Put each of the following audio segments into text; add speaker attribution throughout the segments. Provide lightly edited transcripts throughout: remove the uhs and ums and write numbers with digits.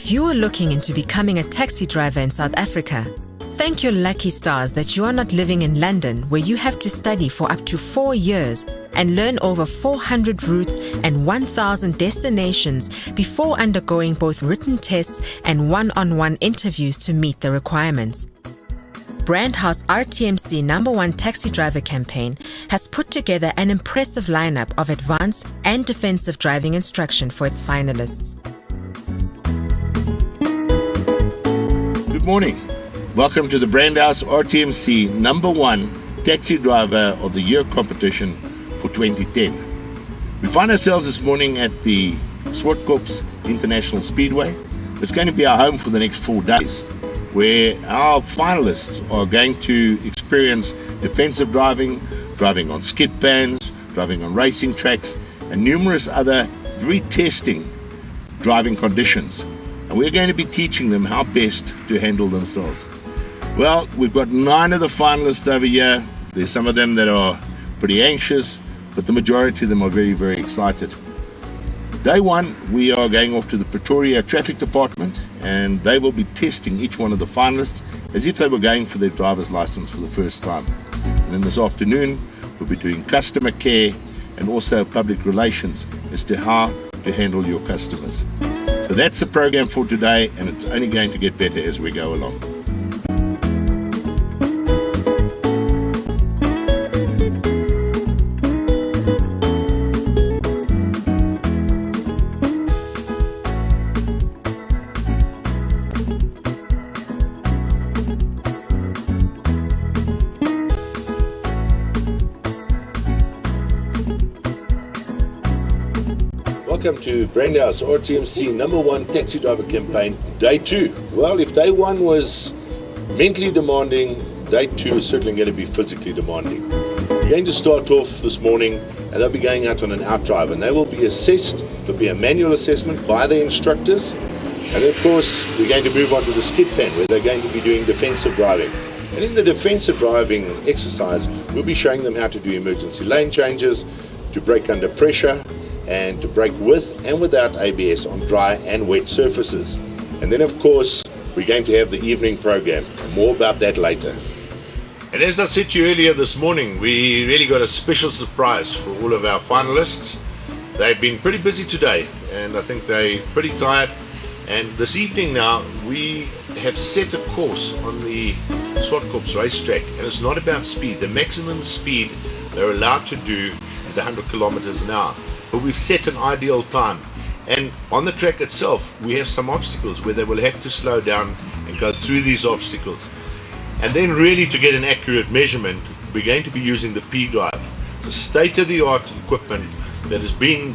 Speaker 1: If you are looking into becoming a taxi driver in South Africa, thank your lucky stars that you are not living in London, where you have to study for up to 4 years and learn over 400 routes and 1,000 destinations before undergoing both written tests and one-on-one interviews to meet the requirements. Brandhouse RTMC No1 Taxi Driver Campaign has put together an impressive lineup of advanced and defensive driving instruction for its finalists.
Speaker 2: Good morning. Welcome to the Brandhouse RTMC No1 Taxi Driver of the Year competition for 2010. We find ourselves this morning at the Swartkops International Speedway. It's going to be our home for the next 4 days, where our finalists are going to experience defensive driving, driving on skid pans, driving on racing tracks, and numerous other very testing driving conditions. And we're going to be teaching them how best to handle themselves. Well, we've got 9 of the finalists over here. There's some of them that are pretty anxious, but the majority of them are very, very excited. Day 1, we are going off to the Pretoria Traffic Department, and they will be testing each one of the finalists as if they were going for their driver's license for the first time. And then this afternoon, we'll be doing customer care and also public relations as to how to handle your customers. So that's the program for today, and it's only going to get better as we go along. Welcome to Brandhouse RTMC No1 Taxi Driver Campaign, Day 2. Well, if Day 1 was mentally demanding, Day 2 is certainly going to be physically demanding. We're going to start off this morning, and they'll be going out on an out drive, and they will be assessed. There'll be a manual assessment by the instructors, and then of course we're going to move on to the skid pan, where they're going to be doing defensive driving. And in the defensive driving exercise, we'll be showing them how to do emergency lane changes, to brake under pressure, and to brake with and without ABS on dry and wet surfaces. And then of course we're going to have the evening program. More about that later. And as I said to you earlier this morning, we really got a special surprise for all of our finalists. They've been pretty busy today, and I think they're pretty tired. And this evening now, we have set a course on the Swartkops racetrack, and it's not about speed. The maximum speed they're allowed to do is 100 kilometers an hour. But we've set an ideal time, and on the track itself we have some obstacles where they will have to slow down and go through these obstacles. And then really, to get an accurate measurement, we're going to be using the P-Drive, the state-of-the-art equipment that is being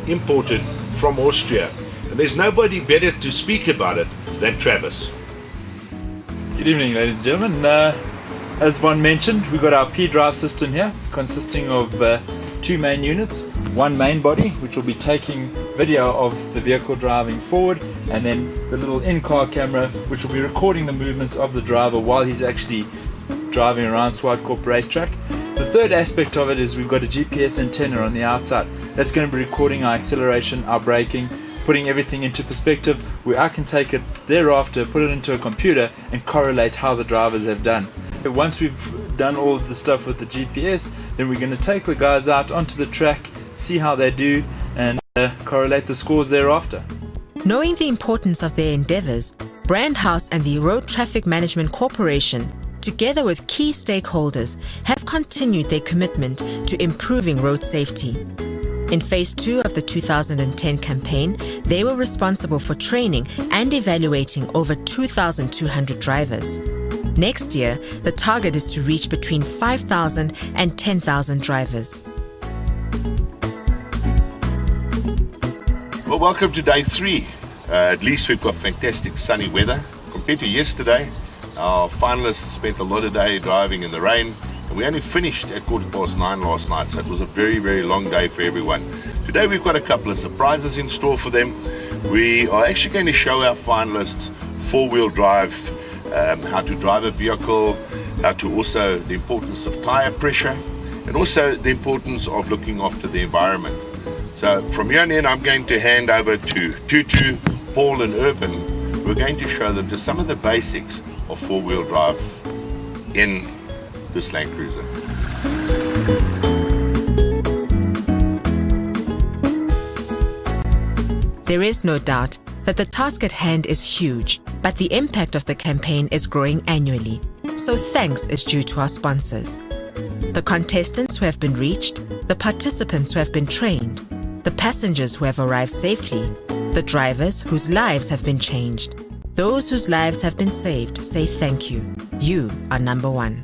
Speaker 2: imported from Austria, and there's nobody better to speak about it than Travis.
Speaker 3: Good evening, ladies and gentlemen. As Von mentioned, we've got our P-Drive system here, consisting of 2 main units, 1 main body, which will be taking video of the vehicle driving forward, and then the little in-car camera, which will be recording the movements of the driver while he's actually driving around Swartkops racetrack. The third aspect of it is we've got a GPS antenna on the outside. That's going to be recording our acceleration, our braking, putting everything into perspective, where I can take it thereafter, put it into a computer, and correlate how the drivers have done. Once we've done all of the stuff with the GPS, then we're going to take the guys out onto the track, see how they do, and correlate the scores thereafter.
Speaker 1: Knowing the importance of their endeavors, Brandhouse and the Road Traffic Management Corporation, together with key stakeholders, have continued their commitment to improving road safety. In Phase 2 of the 2010 campaign, they were responsible for training and evaluating over 2,200 drivers. Next year, the target is to reach between 5,000 and 10,000 drivers.
Speaker 2: Well, welcome to Day 3. At least we've got fantastic sunny weather. Compared to yesterday, our finalists spent a lot of day driving in the rain, and we only finished at 9:15 last night, so it was a very, very long day for everyone. Today we've got a couple of surprises in store for them. We are actually going to show our finalists 4-wheel drive, how to drive a vehicle, how to also the importance of tire pressure, and also the importance of looking after the environment. So from here on in, I'm going to hand over to Tutu, Paul and Irvin we're going to show them just some of the basics of four-wheel drive in this Land Cruiser.
Speaker 1: There is no doubt that the task at hand is huge, but the impact of the campaign is growing annually. So thanks is due to our sponsors. The contestants who have been reached, the participants who have been trained, the passengers who have arrived safely, the drivers whose lives have been changed. Those whose lives have been saved say thank you. You are number one.